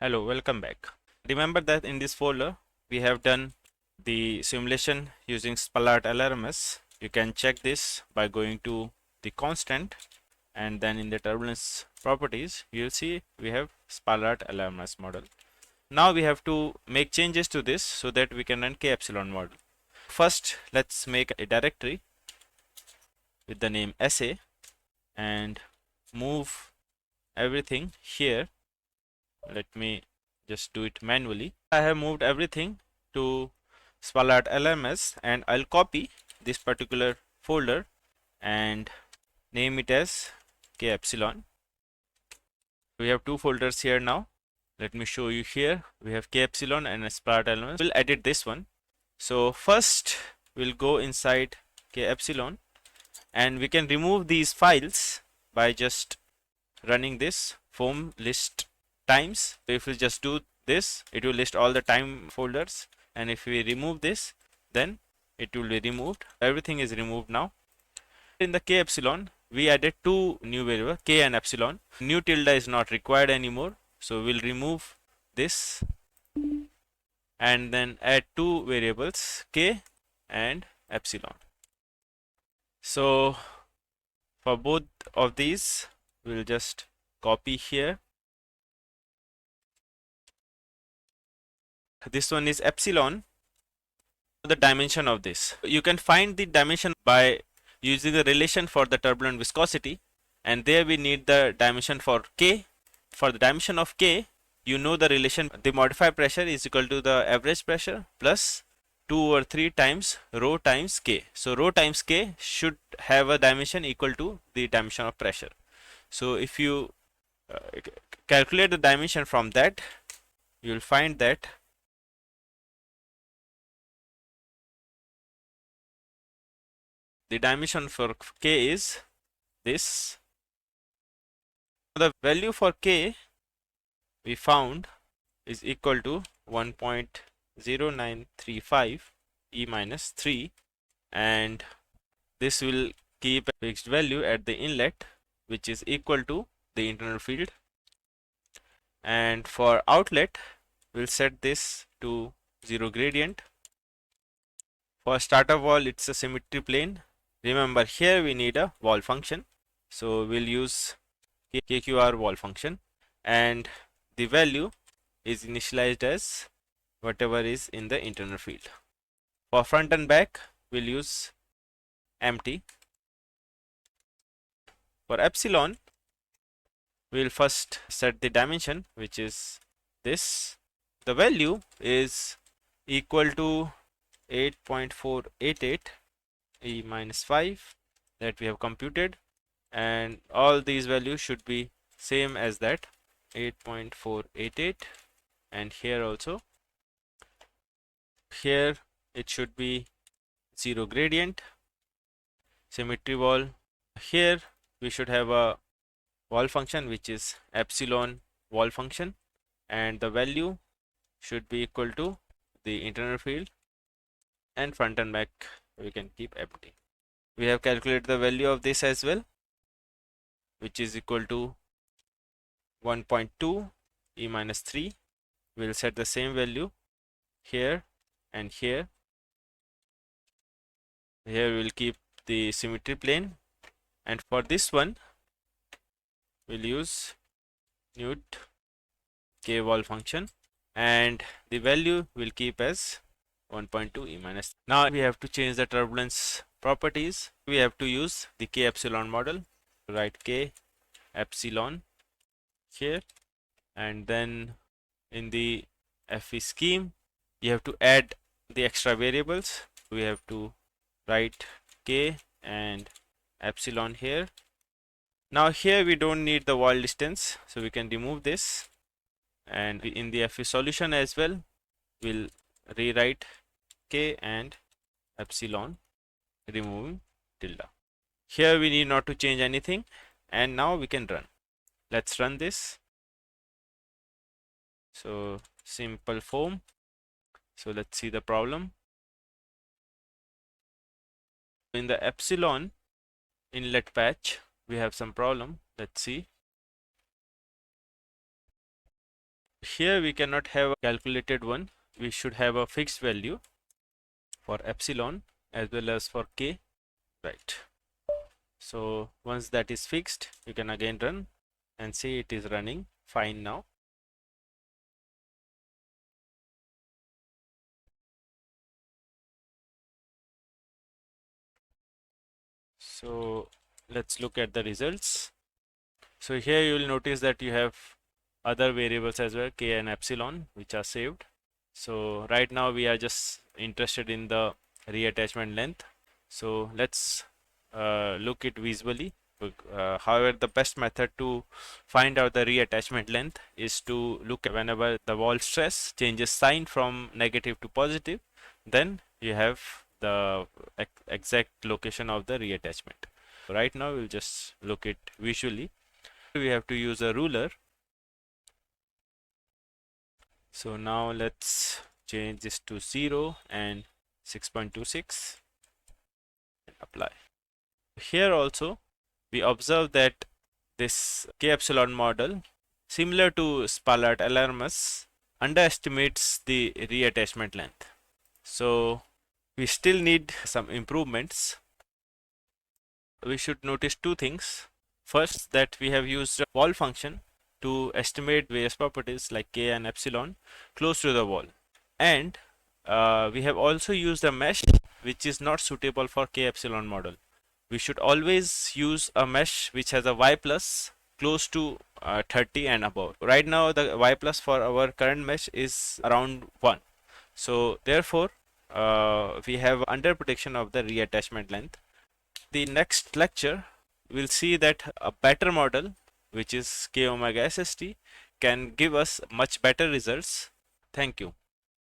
Hello, welcome back. Remember that in this folder we have done the simulation using Spalart-Allamaras. You can check this by going to the constant and then in the turbulence properties you'll see we have Spalart-Allamaras model. Now we have to make changes to this so that we can run k-epsilon model. First let's make a directory with the name SA and move everything here. Let me just do it manually. I have moved everything to Spalart-Allamaras and I'll copy this particular folder and name it as k-epsilon. We have two folders here now. Let me show you here. We have k-epsilon and Spalart-Allamaras. We'll edit this one. So first we'll go inside k-epsilon and we can remove these files by just running this foam list times. So if we just do this, it will list all the time folders, and if we remove this, then it will be removed. Everything is removed now. In the k epsilon we added two new variables, k and epsilon. New tilde is not required anymore, so we'll remove this and then add two variables, k and epsilon. So for both of these we'll just copy here. This one is epsilon, the dimension of this. You can find the dimension by using the relation for the turbulent viscosity, and there we need the dimension for k. For the dimension of k, you know the relation, the modified pressure is equal to the average pressure plus 2/3 times rho times k. So rho times k should have a dimension equal to the dimension of pressure. So if you calculate the dimension from that, you will find that the dimension for k is this. The value for k we found is equal to 1.0935 e minus 3, and this will keep a fixed value at the inlet which is equal to the internal field, and for outlet we'll set this to 0 gradient. For starter wall it's a symmetry plane. Remember here we need a wall function, so we'll use KQR wall function, and the value is initialized as whatever is in the internal field. For front and back we'll use empty. For epsilon we'll first set the dimension, which is this. The value is equal to 8.488 e minus 5 that we have computed, and all these values should be same as that, 8.488, and here also. Here it should be 0 gradient, symmetry wall. Here we should have a wall function which is epsilon wall function, and the value should be equal to the internal field, and front and back we can keep empty. We have calculated the value of this as well, which is equal to 1.2 e minus 3. We'll set the same value here and here. Here we'll keep the symmetry plane, and for this one we'll use Newt k wall function, and the value will keep as 1.2 e minus. Now we have to change the turbulence properties. We have to use the k epsilon model. Write k epsilon here, and then in the FE scheme you have to add the extra variables. We have to write k and epsilon here. Now here we don't need the wall distance, so we can remove this, and in the FE solution as well we'll rewrite k and epsilon removing tilde. Here we need not to change anything, and now we can run. Let's run this. So simple foam. So let's see the problem. In the epsilon inlet patch we have some problem. Let's see. Here we cannot have a calculated one. We should have a fixed value for epsilon as well as for k, right? So once that is fixed, you can again run and see it is running fine now. So let's look at the results. So here you will notice that you have other variables as well, k and epsilon, which are saved. So right now we are just interested in the reattachment length. So let's look it visually. However, the best method to find out the reattachment length is to look at whenever the wall stress changes sign from negative to positive, then you have the exact location of the reattachment. Right now we'll just look it visually. We have to use a ruler. So now let's change this to 0 and 6.26 and apply. Here also we observe that this k-epsilon model, similar to Spalart-Allamaras, underestimates the reattachment length. So we still need some improvements. We should notice two things. First, that we have used a wall function to estimate various properties like k and epsilon close to the wall, and we have also used a mesh which is not suitable for k epsilon model. We should always use a mesh which has a y plus close to 30 and above. Right now the y plus for our current mesh is around 1, so therefore we have under prediction of the reattachment length. The next lecture we'll see that a better model, which is k omega SST, can give us much better results. Thank you.